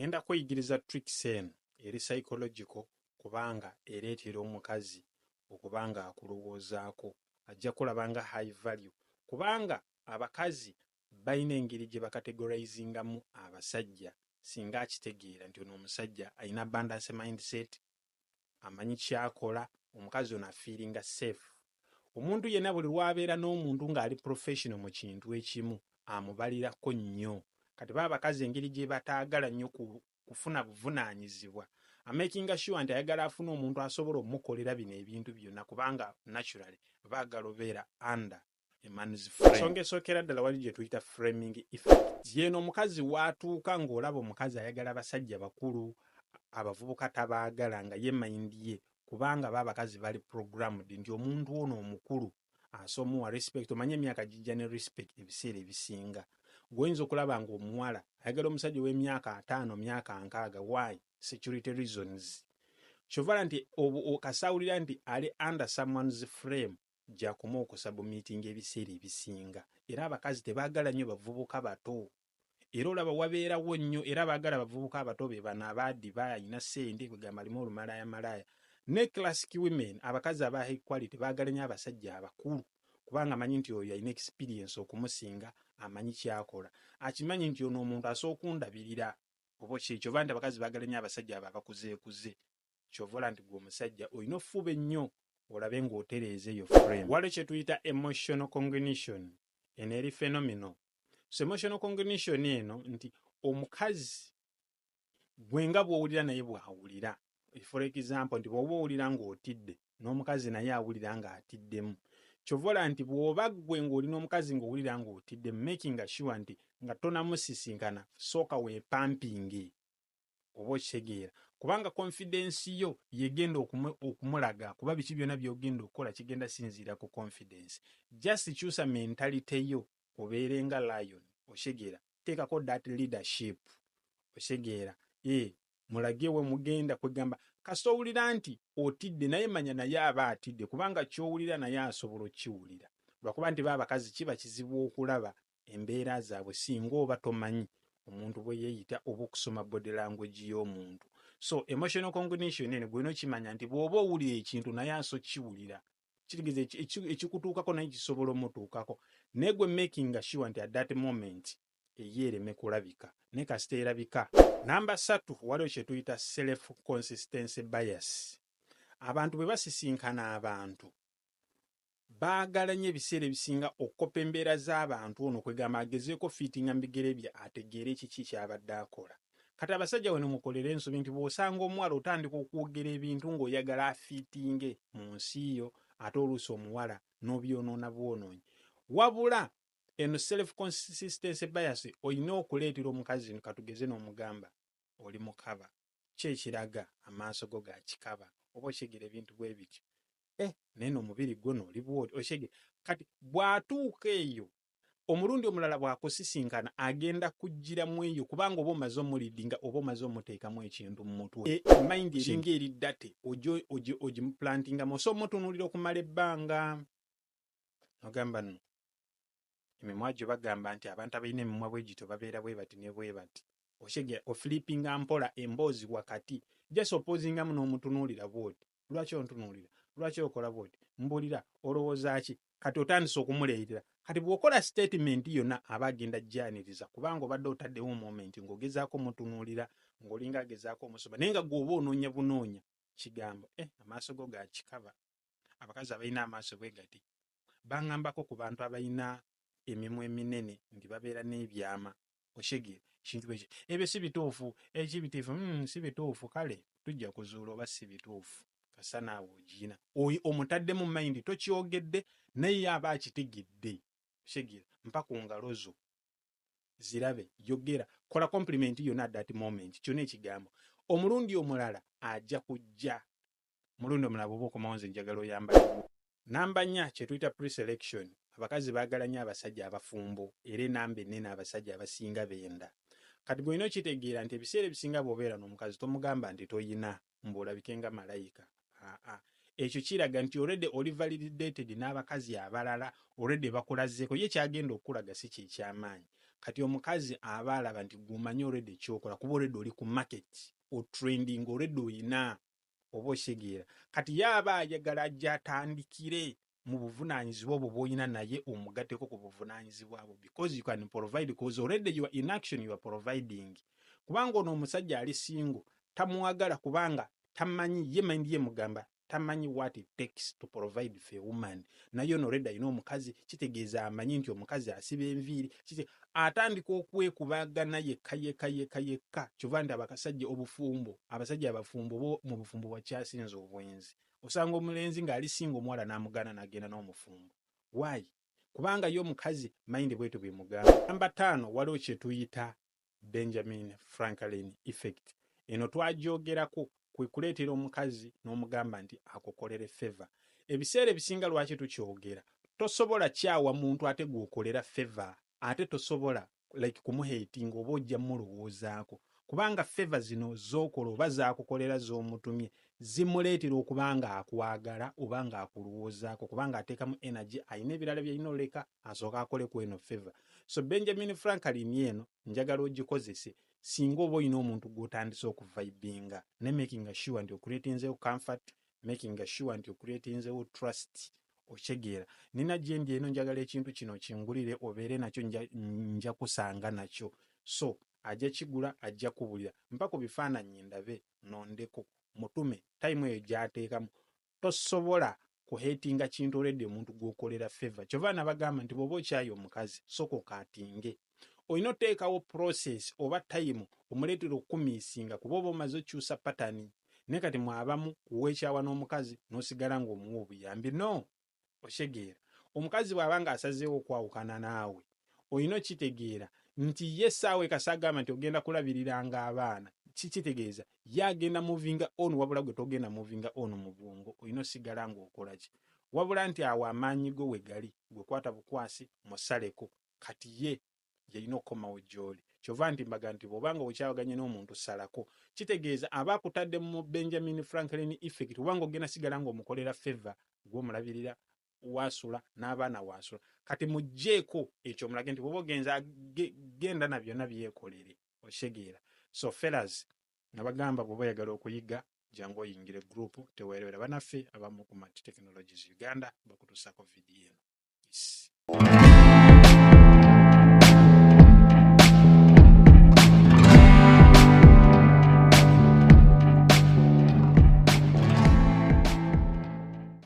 ngenda kweyigiriza tricks eno eri psychological kubanga ereetera omukazi okubanga akulowoozaako ajja kulabanga high value kubanga abakazi balina engeri gye bakategorizingamu abasajja singa akitegeera nti ono omusajja alina abundance mindset amanyi kyakola omukazi ono afiiringa safe. Omuntu yenna buli lwabeera n'omuntu ng'ali professional mu kintu ekimu amubalirako nnyo. Kati baba abakazi engeri gye bataagala nnyo kufuna buvunaanyizibwa amakinga sure nti ayagala afuna omuntu asobola omukolera bino ebintu byonna kubanga naturally baagala obeera under a man's frame. Ensonga esookera ddala wali gye tuyita framing effect. Yeeno omukazi waatuuka ng'olaba omukazi ayagala abasajja bakulu abavubuka tabaagala nga ye mind ye kubanga baba abakazi bali programmed nti omuntu ono omukulu asomuwa respect omanye emyaka gijja ne respect ebiseera ebisinga. Goyinza okulaba ng'omuwala ayagala omusajja w'emyaka 5 myaka 6 why security reasons kyovala nti okasawulira nti ali under someone's frame gy'akoma okusabumitinga ebiseera ebisinga era abakazi tebaagala nnyo bavubuka bato era olaba wabeerawo nnyo era baagala bavubuka abato be bano abaadi bayina ssente kwegamba alimu olumalaya ne classic women abakazi aba high quality baagala nnyo abasajja abakulu kubanga amanyi nti oyo alina experience okumusinga amanyi kyakola akimanyi nti ono omuntu asookundabirira oba kyekyo nti abakazi baagala nnyo abasajja abo abakuzeekuze kyovola nti gwe omusajja olina ofuba ennyo olabe ng'otereeza eyo frame. Waliwo kye tuyita emotional cognition eno eri phenomenal. So emotional cognition eno nti omukazi gwe nga bw'owulira naye bw'awulira. For example nti bw'oba owulira ng'otidde n'omukazi naye awulira ng'atiddemu kyovola nti bw'oba gwe ng'olina omukazi ng'owulira ng'otidde making sure nti nga tonamusisinkana sooka weepampinge oba okitegeera kubanga confidence yo yegenda okumulaga kuba biki byonna by'ogenda okukola kigenda sinziira ku confidence. Just kyusa mentality yo obeere nga lion okitegeera teekako that leadership okitegeera mulage we mugenda kwegamba kasita owulira nti otidde naye manya naye aba atidde kubanga ky'owulira naye asobola okkiwulira lwakuba nti baba abakazi kiba kizibu okulaba embeera zaabwe singa oba tomanyi omuntu bwe yeeyita oba okusoma body language y'omuntu. So emotional cognition eno gwena okimanya nti bw'oba owulira ekintu naye aso kiwulira kitegeeza ekikutuukako naye kisobola omutuukako naye gwe making sure nti at that moment eyeereme kulabika ne kasita erabika. Namba 3 waliwo kye tuyita self consistency bias. Abantu bwe basisinkana abantu baagala nnyo ebiseera ebisinga okukopa embeera z'abantu ono kwegamba agezeeko fiitinga mu bigere bye ategeere kiki kyabadde akola. Kati abasajja wano mukolera ensobi nti bw'osanga omuwala otandika okwogera ebintu ng'oyagala afiitinge mu nsi yo ate oluusi omuwala n'obyonoona bwonoonyi wabula eno self consistency bias olina okuleetera omukazi katugeze n'omugamba oli mukaba kyekiraga amaaso go ga kikaba oba okyegera ebintu bwe bityo naye omubiri gwo n'oli bwoti okyegera kati bw'atuuka eyo omulundi omulala bw'akusisinkana agenda kugiramu eyo kubanga oba omaze omulidinga oba omaze omuteekamu ekintu mu mutwe mind eringa eriddate ogimuplantingamu so omutunuulira okumala ebbanga ogamba no emimwa gyo bagamba nti abantu abalina emimwa bwe gito babeera bwe bati ne bwe bati okyegera ofilipinga mpola emboozi wakati just opposingamu n'omutunuulira bwoti lwaki ontunuulira lwaki okola bwoti mbulira olowooza ki kati otandise okumuleetera kati bw'okola statement yonna aba agenda jjaniriza kubanga obadde otaddewo moment ng'ogezaako mutunuulira ng'olinga agezaako omusoma naye nga gw'oba onoonya bunoonya kigambo amaaso go ga kikaba. Abakazi abalina amaaso bwe gati baŋŋambako ku bantu abalina emimwa eminene nti babeera n'ebyama okyegera kintu ekyo ebyo si bituufu ekibitiifu si bituufu kale tujja kuzuula oba si bituufu kasa naawe ogiyina omutadde mu mayindi tokyogedde naye aba akitegedde okyegera mpa ku ngalo zo zirabe yogera kola compliment yonna at that moment kyonna ekigambo omulundi omulala ajja kujja omulundi omulala bw'oba okomawo nze njagala oyambaliwo. Namba 4 kye tuyita pre-selection. Abakazi baagala nnyo abasajja abafumbo era enamba ennene abasajja abasinga benda. Kati bw'olina okitegeera nti ebiseera ebisinga bw'obeera n'omukazi tomugamba nti toyina mbw'olabike nga malayika. Ekyo kiraga nti already oli validated n'abakazi abalala already bakulazeeko ye kyagenda okulaga si kyekyamaanyi kati omukazi aba alaba nti gumanyi already ekyokola kuba already oli ku market o trending already oyina oba oshegeera kati yaba ayagala ajja atandikire mu buvunaanyizibwa obwo bw'olina naye omugatteko ku buvunaanyizibwa bwo because you can provide because already you are in action you are providing kubanga ono omusajja ali single tamuwagala kubanga tamanyi ye mind ye mugamba tamanyi what it takes to provide for a woman naye ono already ayina omukazi kitegeeza amanyi nti omukazi asiba enviiri atandika okwekubagana yekka kyova nti abasajja abafumbo mu bufumbo bwakyasinze obwenzi osanga omulenzi ng'ali singa omuwala n'amugana n'agenda n'omufumbo why kubanga ye omukazi mind bwetu bwemugamba namba 5 waliwo kye tuyita Benjamin Franklin effect eno twagyogerako kwe kuleetera omukazi n'omugamba nti akukolere favor ebiseera ebisinga lwaki tukyogera tosobola kyawa muntu ate gwokolera favor ate tosobola like kumuhating oba ojja mulowoozaako kubanga favor zino z'okola oba zaakukolera z'omutumye zimuleetera okubanga akwagala oba nga akulowoozaako kubanga ateekamu energy ayina ebirala byalina oleka asooka akole ku eno favor so Benjamin Franklin eno njagala ogikozese singa oba olina omuntu gw'otandise okuvibinga ne making sure nti okuleetinzeewo comfort making sure nti okuleetinzeewo trust ochegeera nina gyendi eno njagala ekintu kino kingulire obeere nakyo nja kusanga nakyo so ajja kigula ajja kubulira mpaka bifaananyi ndabe nondeko mutume time eyo gyateekamu tosobola kuhetinga kintu already omuntu gw'okolera favor kyova nabagamba nti bw'oba okyayo omukazi soko katinge olina oteekawo process oba time omuleetera okumiisinga kuba oba omaze okyusa patani naye kati mwabamu weekyawa n'omukazi n'osigala ng'omuwa obuyambi no oshegeera omukazi bw'abanga asazeewo okwawukana naawe olina okitegeera nti ye saawe kasagamba nti ogenda kulabiriranga abaana kitegeeza ye agenda muvinga on wabula gwe togenda muvinga on mu bwongo olina osigala ng'okola ki wabula nti awo amaanyi go we gali gwe kwata bukwasi musaleko kati ye yalina okukomawo gy'oli kyova nti mbaga nti bw'obanga okyawaganye n'omuntu salako kitegeeza aba akutadde mu Benjamin Franklin effect kubanga ogenda sigala ng'omukolera favor gw'omulabirira wasula n'abaana wasula kati mugjeeko ekyo mulage nti bw'oba ogenza genda na byonna byekolere oshegeera so fellas nabagamba bw'oba oyagala okuyiga jangu oyingire group teweerewera banaffe abamu ku Mati Technologies Uganda bakutuusako vidiyo eno.